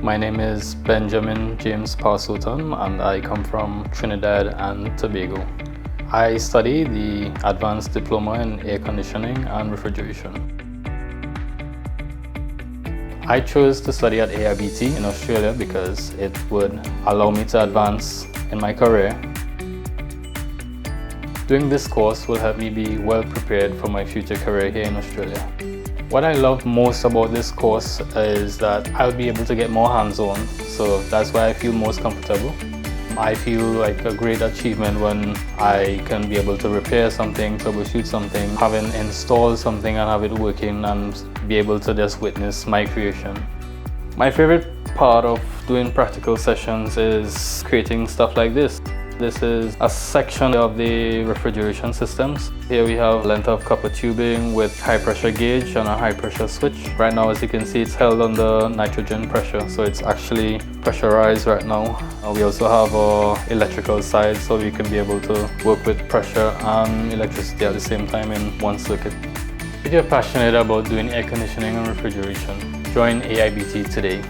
My name is Benjamin James Parsoton and I come from Trinidad and Tobago. I study the Advanced Diploma in Air Conditioning and Refrigeration. I chose to study at AIBT in Australia because it would allow me to advance in my career. Doing this course will help me be well prepared for my future career here in Australia. What I love most about this course is that I'll be able to get more hands-on, so that's why I feel most comfortable. I feel like a great achievement when I can be able to repair something, troubleshoot something, having installed something and have it working and be able to just witness my creation. My favorite part of doing practical sessions is creating stuff like this. This is a section of the refrigeration systems. Here we have length of copper tubing with high pressure gauge and a high pressure switch. Right now, as you can see, it's held under nitrogen pressure, so it's actually pressurized right now. We also have our electrical side, so we can be able to work with pressure and electricity at the same time in one circuit. If you're passionate about doing air conditioning and refrigeration, join AIBT today.